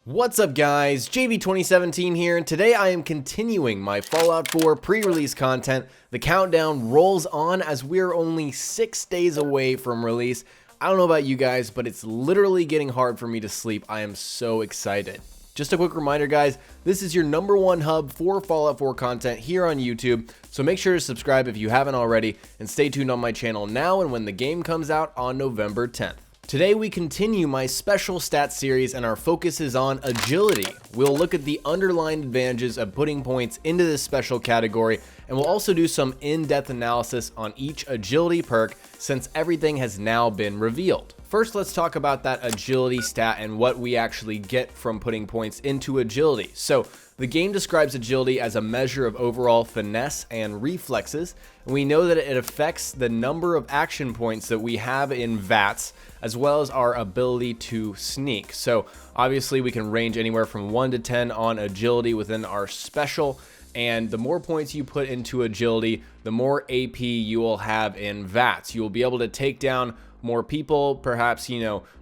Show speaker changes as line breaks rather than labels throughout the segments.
What's up guys, JV2017 here, and today I am continuing my Fallout 4 pre-release content. The countdown rolls on as we're only 6 days away from release. I don't know about you guys, but it's literally getting hard for me to sleep. I am so excited. Just a quick reminder guys, this is your #1 hub for Fallout 4 content here on YouTube, so make sure to subscribe if you haven't already, and stay tuned on my channel now and when the game comes out on November 10th. Today we continue my special stats series and our focus is on agility. We'll look at the underlying advantages of putting points into this special category, and we'll also do some in-depth analysis on each agility perk since everything has now been revealed. First, let's talk about that agility stat and what we actually get from putting points into agility. So the game describes agility as a measure of overall finesse and reflexes, and we know that it affects the number of action points that we have in VATS, as well as our ability to sneak. So obviously we can range anywhere from 1 to 10 on agility within our special, and the more points you put into agility, the more AP you will have in VATS. You will be able to take down more people, perhaps,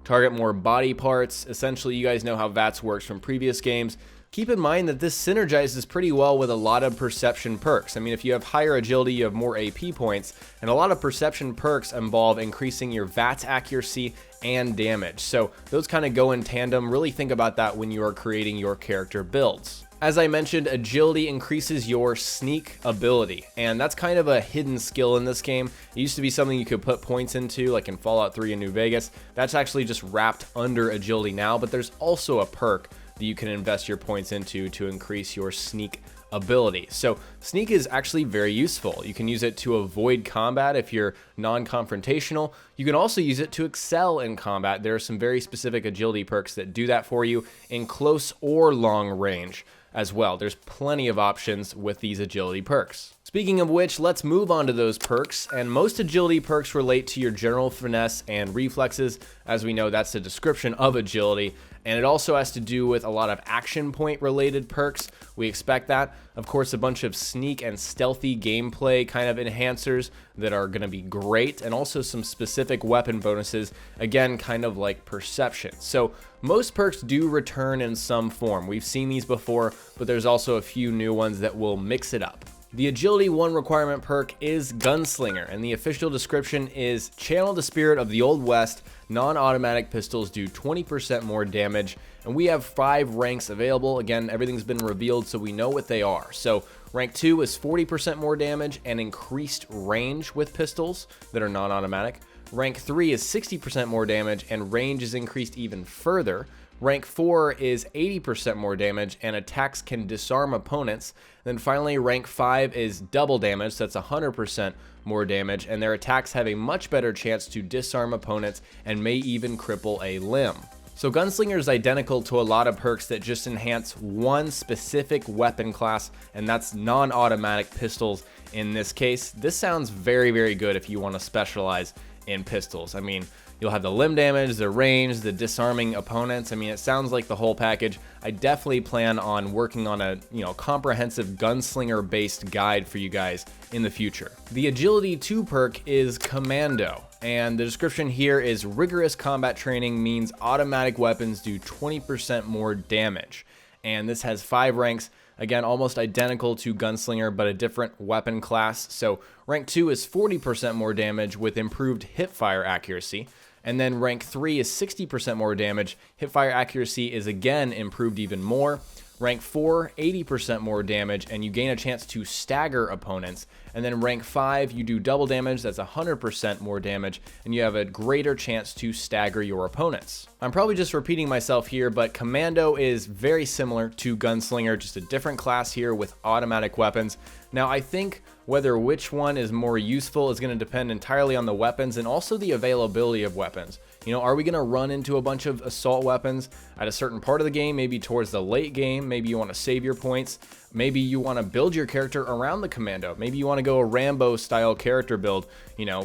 target more body parts. Essentially, you guys know how VATS works from previous games. Keep in mind that this synergizes pretty well with a lot of perception perks. I mean, if you have higher agility, you have more AP points, and a lot of perception perks involve increasing your VATS accuracy and damage. So those kind of go in tandem. Really think about that when you are creating your character builds. As I mentioned, agility increases your sneak ability, and that's kind of a hidden skill in this game. It used to be something you could put points into, like in Fallout 3 and New Vegas. That's actually just wrapped under agility now, but there's also a perk that you can invest your points into to increase your sneak ability. So sneak is actually very useful. You can use it to avoid combat if you're non-confrontational. You can also use it to excel in combat. There are some very specific agility perks that do that for you in close or long range as well. There's plenty of options with these agility perks. Speaking of which, let's move on to those perks, and most agility perks relate to your general finesse and reflexes. As we know, that's the description of agility, and it also has to do with a lot of action point related perks. We expect that. Of course, a bunch of sneak and stealthy gameplay kind of enhancers that are going to be great, and also some specific weapon bonuses, again, kind of like perception. So most perks do return in some form. We've seen these before, but there's also a few new ones that will mix it up. The Agility 1 requirement perk is Gunslinger, and the official description is channel the spirit of the Old West. Non-automatic pistols do 20% more damage, and we have 5 ranks available. Again, everything's been revealed, so we know what they are. So rank 2 is 40% more damage and increased range with pistols that are non-automatic. Rank 3 is 60% more damage and range is increased even further. Rank 4 is 80% more damage and attacks can disarm opponents. Then finally, rank 5 is double damage, so that's 100% more damage, and their attacks have a much better chance to disarm opponents and may even cripple a limb. So Gunslinger is identical to a lot of perks that just enhance one specific weapon class, and that's non-automatic pistols in this case. This sounds very, very good if you want to specialize in pistols. I mean, you'll have the limb damage, the range, the disarming opponents. I mean, it sounds like the whole package. I definitely plan on working on a comprehensive gunslinger based guide for you guys in the future. The Agility 2 perk is Commando, and the description here is rigorous combat training means automatic weapons do 20% more damage. And this has 5 ranks. Again, almost identical to Gunslinger, but a different weapon class. So rank 2 is 40% more damage with improved hipfire accuracy. And then rank 3 is 60% more damage. Hipfire accuracy is again improved even more. Rank 4, 80% more damage, and you gain a chance to stagger opponents. And then rank 5, you do double damage, that's 100% more damage, and you have a greater chance to stagger your opponents. I'm probably just repeating myself here, but Commando is very similar to Gunslinger, just a different class here with automatic weapons. Now, I think whether which one is more useful is going to depend entirely on the weapons and also the availability of weapons. Are we going to run into a bunch of assault weapons at a certain part of the game, maybe towards the late game? Maybe you want to save your points. Maybe you want to build your character around the Commando. Maybe you want to go a Rambo style character build.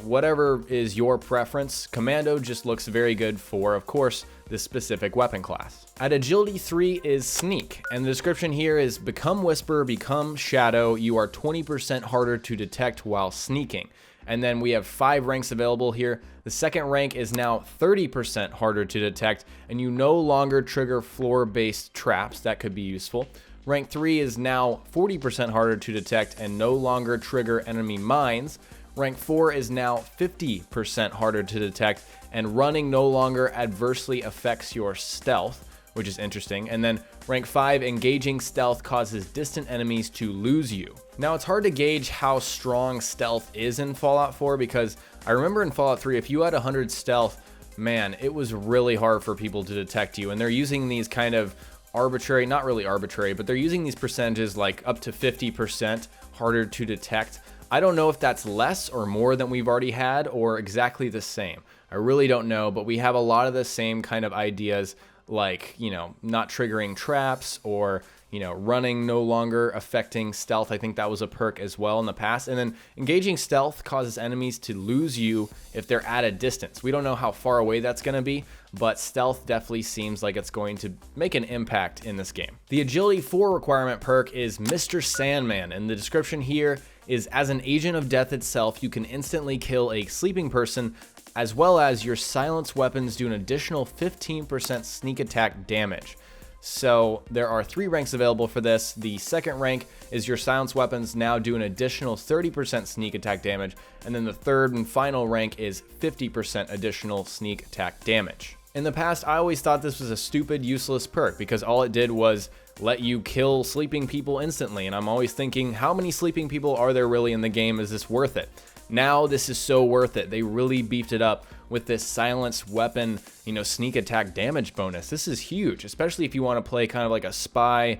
Whatever is your preference, Commando just looks very good for, of course, this specific weapon class. At Agility 3 is Sneak, and the description here is become Whisper, become Shadow. You are 20% harder to detect while sneaking. And then we have 5 ranks available here. The second rank is now 30% harder to detect, and you no longer trigger floor-based traps. That could be useful. Rank 3 is now 40% harder to detect and no longer trigger enemy mines. Rank 4 is now 50% harder to detect, and running no longer adversely affects your stealth, which is interesting. And then rank 5, engaging stealth causes distant enemies to lose you. Now, it's hard to gauge how strong stealth is in Fallout 4 because I remember in Fallout 3, if you had 100 stealth, man, it was really hard for people to detect you. And they're using these kind of arbitrary, not really arbitrary, but they're using these percentages like up to 50% harder to detect. I don't know if that's less or more than we've already had or exactly the same. I really don't know, but we have a lot of the same kind of ideas like, not triggering traps or, running no longer affecting stealth. I think that was a perk as well in the past. And then engaging stealth causes enemies to lose you if they're at a distance. We don't know how far away that's going to be, but stealth definitely seems like it's going to make an impact in this game. The Agility 4 requirement perk is Mr. Sandman, and the description here is, as an agent of death itself, you can instantly kill a sleeping person, as well as your silenced weapons do an additional 15% sneak attack damage. So there are 3 ranks available for this. The second rank is your silenced weapons now do an additional 30% sneak attack damage, and then the third and final rank is 50% additional sneak attack damage. In the past, I always thought this was a stupid, useless perk because all it did was let you kill sleeping people instantly, and I'm always thinking, how many sleeping people are there really in the game? Is this worth it? Now this is so worth it. They really beefed it up with this silenced weapon, sneak attack damage bonus. This is huge, especially if you want to play kind of like a spy,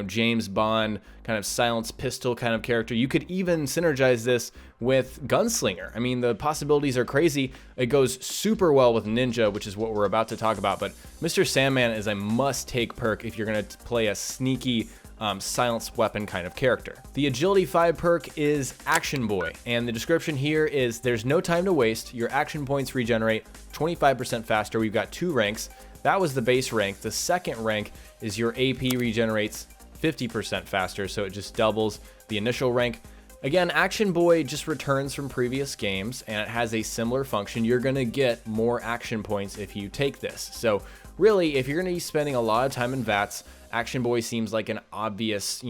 James Bond kind of silenced pistol kind of character. You could even synergize this with Gunslinger. I mean, the possibilities are crazy. It goes super well with Ninja, which is what we're about to talk about, but Mr. Sandman is a must-take perk if you're going to play a sneaky silenced weapon kind of character. The Agility 5 perk is Action Boy, and the description here is, there's no time to waste. Your action points regenerate 25% faster. We've got 2 ranks. That was the base rank. The second rank is your AP regenerates 50% faster, so it just doubles the initial rank. Again, Action Boy just returns from previous games, and it has a similar function. You're going to get more action points if you take this. So really, if you're going to be spending a lot of time in VATS, Action Boy seems like an obvious,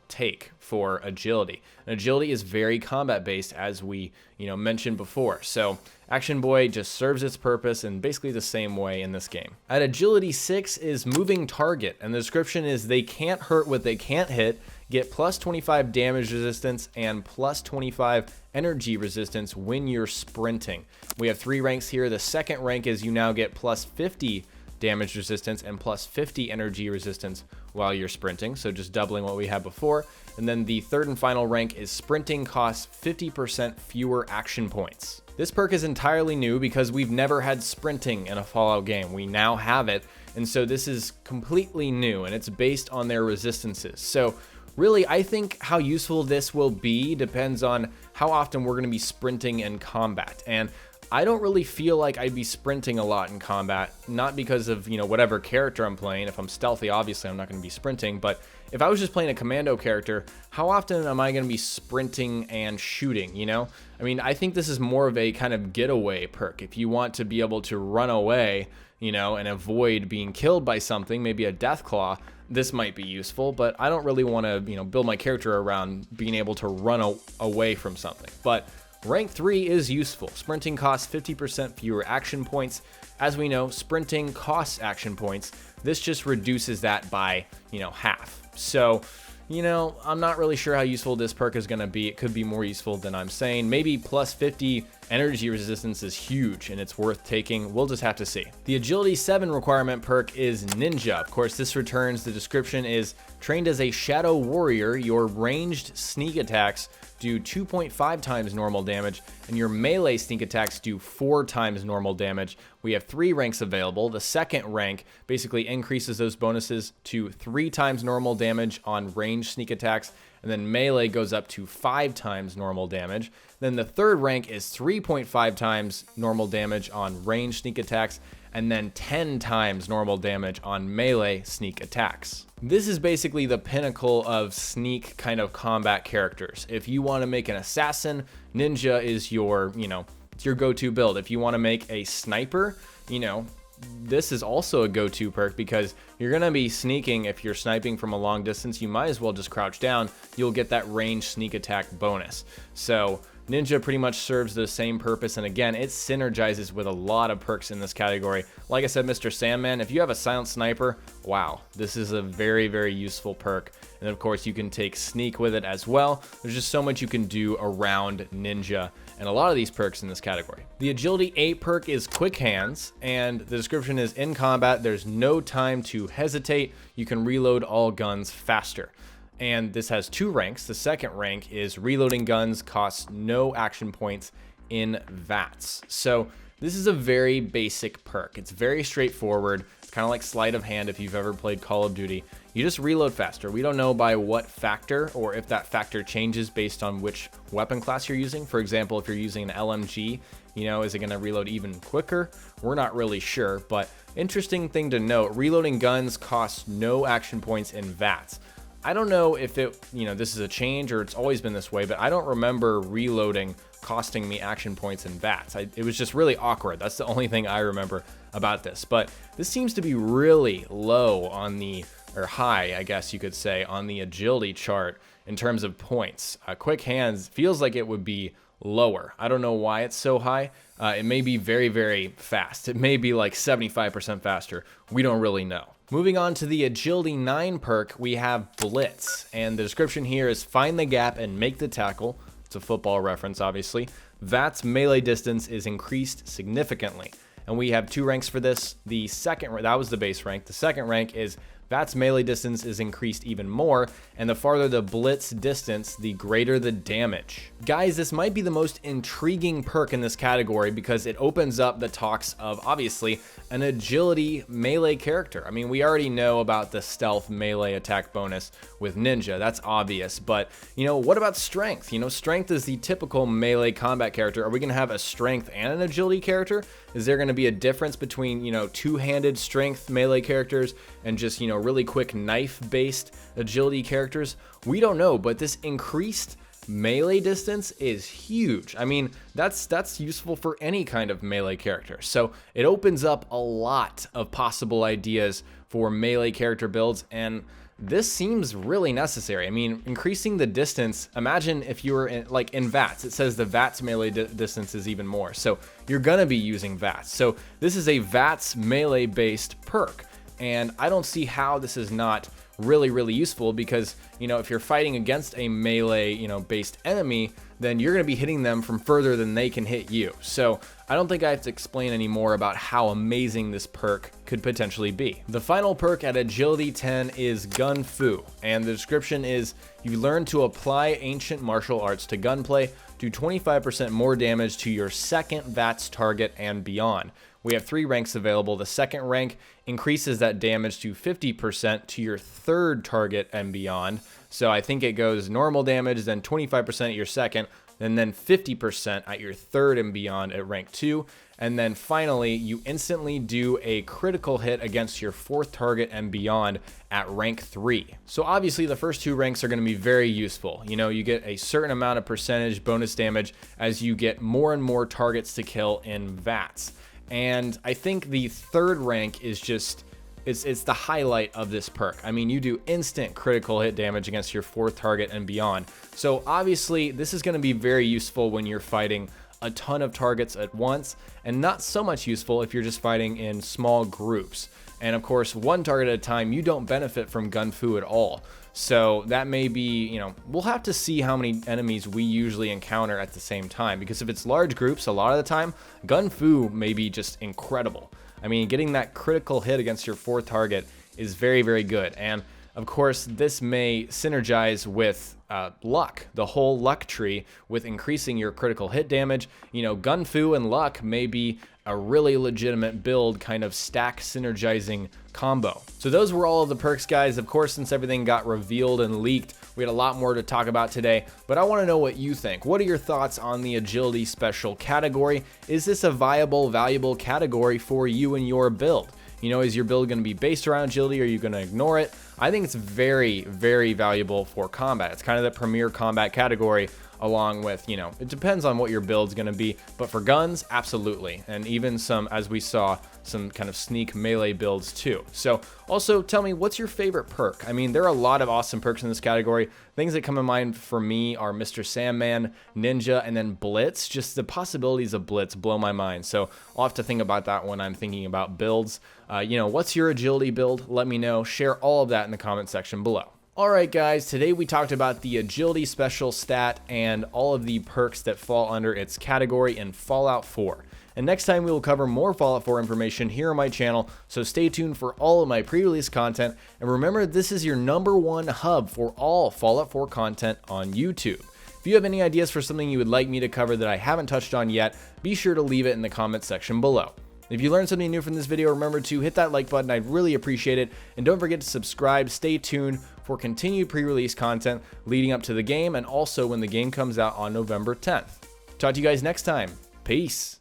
take for agility. And agility is very combat based, as we, mentioned before. So Action Boy just serves its purpose in basically the same way in this game. At Agility 6 is Moving Target, and the description is, they can't hurt what they can't hit, get plus 25 damage resistance and plus 25 energy resistance when you're sprinting. We have 3 ranks here. The second rank is you now get plus 50 damage resistance and plus 50 energy resistance while you're sprinting, so just doubling what we had before. And then the third and final rank is Sprinting costs 50% fewer action points. This perk is entirely new because we've never had sprinting in a Fallout game. We now have it, and so this is completely new, and it's based on their resistances. So really, I think how useful this will be depends on how often we're going to be sprinting in combat. And I don't really feel like I'd be sprinting a lot in combat, not because of, whatever character I'm playing. If I'm stealthy, obviously I'm not going to be sprinting, but if I was just playing a commando character, how often am I going to be sprinting and shooting, I mean, I think this is more of a kind of getaway perk. If you want to be able to run away, and avoid being killed by something, maybe a Deathclaw, this might be useful, but I don't really want to, build my character around being able to run away from something. But rank 3 is useful. Sprinting costs 50% fewer action points. As we know, sprinting costs action points. This just reduces that by, half. So, I'm not really sure how useful this perk is going to be. It could be more useful than I'm saying. Maybe plus 50 energy resistance is huge and it's worth taking. We'll just have to see. The Agility 7 requirement perk is Ninja. Of course, this returns. The description is, trained as a Shadow Warrior, your ranged sneak attacks do 2.5 times normal damage, and your melee sneak attacks do 4 times normal damage. We have 3 ranks available. The second rank basically increases those bonuses to 3 times normal damage on ranged sneak attacks, and then melee goes up to 5 times normal damage. Then the third rank is 3.5 times normal damage on ranged sneak attacks, and then 10 times normal damage on melee sneak attacks. This is basically the pinnacle of sneak kind of combat characters. If you want to make an assassin, ninja is your, it's your go-to build. If you want to make a sniper, this is also a go-to perk because you're going to be sneaking. If you're sniping from a long distance, you might as well just crouch down. You'll get that ranged sneak attack bonus. So ninja pretty much serves the same purpose, and again, it synergizes with a lot of perks in this category. Like I said, Mr. Sandman, if you have a silent sniper, wow, this is a very, very useful perk. And of course, you can take sneak with it as well. There's just so much you can do around ninja and a lot of these perks in this category. The Agility 8 perk is Quick Hands, and the description is in combat, there's no time to hesitate. You can reload all guns faster. And this has 2 ranks. The second rank is reloading guns costs no action points in VATS. So this is a very basic perk. It's very straightforward. It's kind of like sleight of hand if you've ever played Call of Duty. You just reload faster. We don't know by what factor or if that factor changes based on which weapon class you're using. For example, if you're using an LMG, is it going to reload even quicker? We're not really sure, but interesting thing to note, reloading guns costs no action points in VATS. I don't know if this is a change or it's always been this way, but I don't remember reloading costing me action points in VATS. It was just really awkward. That's the only thing I remember about this. But this seems to be really low on or high, I guess you could say, on the agility chart in terms of points. Quick Hands feels like it would be lower. I don't know why it's so high. It may be very, very fast. It may be like 75% faster. We don't really know. Moving on to the Agility 9 perk, we have Blitz, and the description here is find the gap and make the tackle. It's a football reference, obviously. VATS melee distance is increased significantly, and we have 2 ranks for this. The second, that was the base rank. The second rank is VATS melee distance is increased even more, and the farther the blitz distance, the greater the damage. Guys, this might be the most intriguing perk in this category because it opens up the talks of, obviously, an agility melee character. I mean, we already know about the stealth melee attack bonus with ninja. That's obvious, but, what about strength? Strength is the typical melee combat character. Are we going to have a strength and an agility character? Is there going to be a difference between, two-handed strength melee characters and just, really quick knife-based agility characters? We don't know, but this increased melee distance is huge. I mean, that's useful for any kind of melee character. So it opens up a lot of possible ideas for melee character builds, and this seems really necessary. I mean, increasing the distance, imagine if you were in VATS, it says the VATS melee distance is even more. So you're gonna be using VATS. So this is a VATS melee based perk. And I don't see how this is not really, really useful because, if you're fighting against a melee, based enemy, then you're going to be hitting them from further than they can hit you. So I don't think I have to explain any more about how amazing this perk could potentially be. The final perk at Agility 10 is Gun Fu, and the description is you learn to apply ancient martial arts to gunplay, do 25% more damage to your second VATS target and beyond. We have 3 ranks available. The second rank increases that damage to 50% to your third target and beyond. So I think it goes normal damage, then 25% at your second, and then 50% at your third and beyond at rank 2. And then finally, you instantly do a critical hit against your fourth target and beyond at rank 3. So obviously the first 2 ranks are going to be very useful. You get a certain amount of percentage bonus damage as you get more and more targets to kill in VATS. And I think the third rank is just, it's the highlight of this perk. I mean, you do instant critical hit damage against your fourth target and beyond. So obviously this is going to be very useful when you're fighting a ton of targets at once, and not so much useful if you're just fighting in small groups. And of course, 1 target at a time, you don't benefit from Gun Fu at all. So that may be, we'll have to see how many enemies we usually encounter at the same time, because if it's large groups, a lot of the time, Gun Fu may be just incredible. I mean, getting that critical hit against your fourth target is very, very good. And of course, this may synergize with luck, the whole luck tree, with increasing your critical hit damage. Gun Fu and luck may be a really legitimate build, kind of stack synergizing combo. So those were all of the perks, guys. Of course, since everything got revealed and leaked, We had a lot more to talk about today, but I want to know what you think. What are your thoughts on the agility special category? Is this a viable, valuable category for you and your build? You know, is your build going to be based around agility? Or are you going to ignore it? I think it's very, very valuable for combat. It's kind of the premier combat category, along with, you know, it depends on what your build's going to be, but for guns, absolutely. And even some, as we saw, some kind of sneak melee builds too. So also tell me, what's your favorite perk? I mean, there are a lot of awesome perks in this category. Things that come to mind for me are Mr. Sandman, Ninja, and then Blitz. Just the possibilities of Blitz blow my mind. So I'll have to think about that when I'm thinking about builds. You know, what's your agility build? Let me know. Share all of that in the comment section below. Alright guys, today we talked about the agility special stat and all of the perks that fall under its category in Fallout 4. And next time we will cover more Fallout 4 information here on my channel, so stay tuned for all of my pre-release content, and remember, this is your #1 hub for all Fallout 4 content on YouTube. If you have any ideas for something you would like me to cover that I haven't touched on yet, be sure to leave it in the comment section below. If you learned something new from this video, remember to hit that like button, I'd really appreciate it, and don't forget to subscribe. Stay tuned for continued pre-release content leading up to the game, and also when the game comes out on November 10th. Talk to you guys next time. Peace.